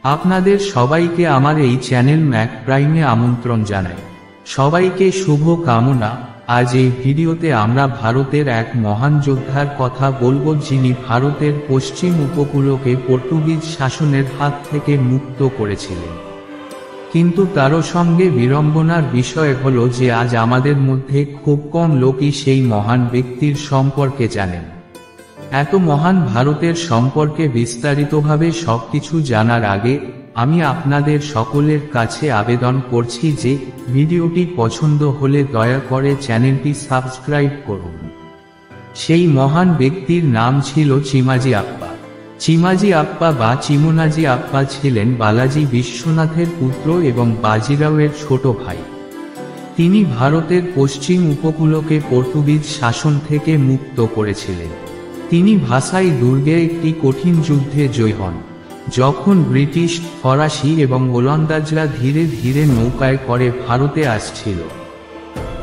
আপনাদের সবাইকে আমার এই চ্যানেল ম্যাক প্রাইমে আমন্ত্রণ জানাই। সবাইকে শুভ কামনা। আজ এই ভিডিওতে আমরা ভারতের এক মহান যোদ্ধার কথা বলবো, যিনি ভারতের পশ্চিম উপকূলকে পর্তুগিজ শাসনের হাত থেকে মুক্ত করেছিলেন। কিন্তু তারও সঙ্গে বিড়ম্বনার বিষয় হলো যে আজ আমাদের মধ্যে খুব কম লোকই সেই মহান ব্যক্তির সম্পর্কে জানেন। এত মহান ভারতের সম্পর্কে বিস্তারিতভাবে সবকিছু জানার আগে আমি আপনাদের সকলের কাছে আবেদন করছি যে ভিডিওটি পছন্দ হলে দয়া করে চ্যানেলটি সাবস্ক্রাইব করুন। সেই মহান ব্যক্তির নাম ছিল চিমাজি আপ্পা। চিমাজি আপ্পা বা চিমনাজি আপ্পা ছিলেন বালাজি বিশ্বনাথের পুত্র এবং বাজিরাওয়ের ছোট ভাই। তিনি ভারতের পশ্চিম উপকূলকে পর্তুগিজ শাসন থেকে মুক্ত করেছিলেন। তিনি ভাসাই দুর্গে একটি কঠিন যুদ্ধে জয়ী হন। যখন ব্রিটিশ, ফরাসি এবং ওলন্দাজরা ধীরে ধীরে নৌকায় করে ভারতে আসছিল,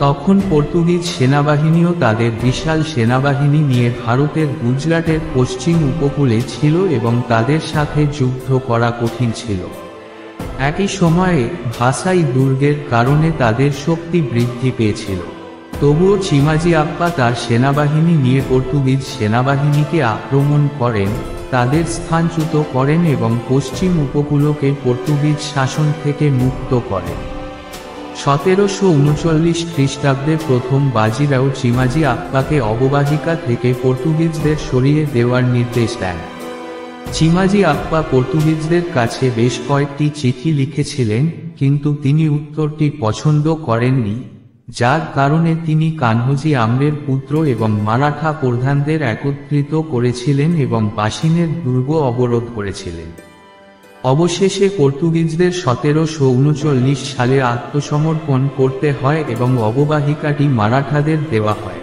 তখন পর্তুগিজ সেনাবাহিনীও তাদের বিশাল সেনাবাহিনী নিয়ে ভারতের গুজরাটের পশ্চিম উপকূলে ছিল এবং তাদের সাথে যুদ্ধ করা কঠিন ছিল। একই সময়ে ভাসাই দুর্গের কারণে তাদের শক্তি বৃদ্ধি পেয়েছিল। তবুও চিমাজি আপ্পা তার সেনাবাহিনী নিয়ে পর্তুগিজ সেনাবাহিনীকে আক্রমণ করেন, তাদের স্থানচ্যুত করেন এবং পশ্চিম উপকূলকে পর্তুগিজ শাসন থেকে মুক্ত করেন। 1739 খ্রিস্টাব্দে প্রথম বাজিরাও চিমাজি আপ্পাকে অববাহিকা থেকে পর্তুগিজদের সরিয়ে দেওয়ার নির্দেশ দেন। চিমাজি আপ্পা পর্তুগিজদের কাছে বেশ কয়েকটি চিঠি লিখেছিলেন, কিন্তু তিনি উত্তরটি পছন্দ করেননি, যার কারণে তিনি কানহজি আমরের পুত্র এবং মারাঠা প্রধানদের একত্রিত করেছিলেন এবং বাসিনের দুর্গ অবরোধ করেছিলেন। অবশেষে পর্তুগিজদের 1739 সালে আত্মসমর্পণ করতে হয় এবং অববাহিকাটি মারাঠাদের দেওয়া হয়।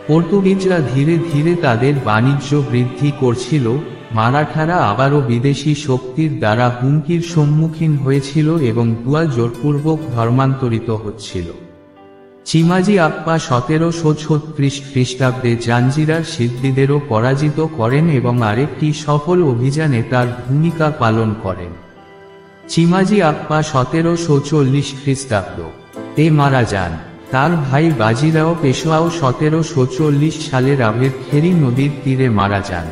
পর্তুগিজরা ধীরে ধীরে তাদের বাণিজ্য বৃদ্ধি করছিল, মারাঠারা আবারও বিদেশি শক্তির দ্বারা হুমকির সম্মুখীন হয়েছিল এবং দুয়া জোরপূর্বক ধর্মান্তরিত হচ্ছিল। চিমাজি আপ্পা 1736 খ্রিস্টাব্দে জাঞ্জিরার সিদ্দিদেরও পরাজিত করেন এবং আরেকটি সফল অভিযানে তার ভূমিকা পালন করেন। চিমাজি আপ্পা 1740 খ্রিস্টাব্দে মারা যান। তার ভাই বাজিরাও পেশোয়াও 1740 সালে রাভের খেরি নদীর তীরে মারা যান।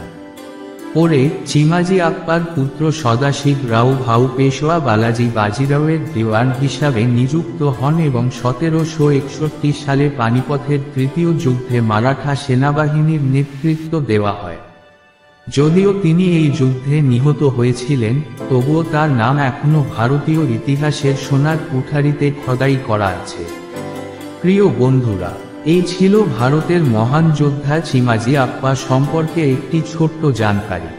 পরে চিমাজি আপ্পার পুত্র সদাশিব রাও ভাউ পেশোয়া বালাজি বাজিরাওয়ের দেওয়ান হিসাবে নিযুক্ত হন এবং 1761 সালে পানিপথের তৃতীয় যুদ্ধে মারাঠা সেনাবাহিনীর নেতৃত্ব দেওয়া হয়। যদিও তিনি এই যুদ্ধে নিহত হয়েছিলেন, তবুও তার নাম এখনো ভারতীয় ইতিহাসের সোনার কুঠারিতে খোদাই করা আছে। প্রিয় বন্ধুরা, এই ছিল ভারতের মহান যোদ্ধা চিমাজি আপ্পা সম্পর্কে একটি ছোট্ট জানকারি।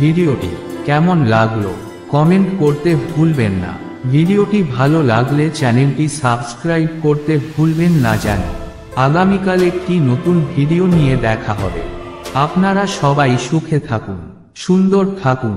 ভিডিওটি কেমন লাগলো কমেন্ট করতে ভুলবেন না। ভিডিওটি ভালো লাগলে চ্যানেলটি সাবস্ক্রাইব করতে ভুলবেন না। জানি আগামীকাল একটি নতুন ভিডিও নিয়ে দেখা হবে। আপনারা সবাই সুখে থাকুন, সুন্দর থাকুন।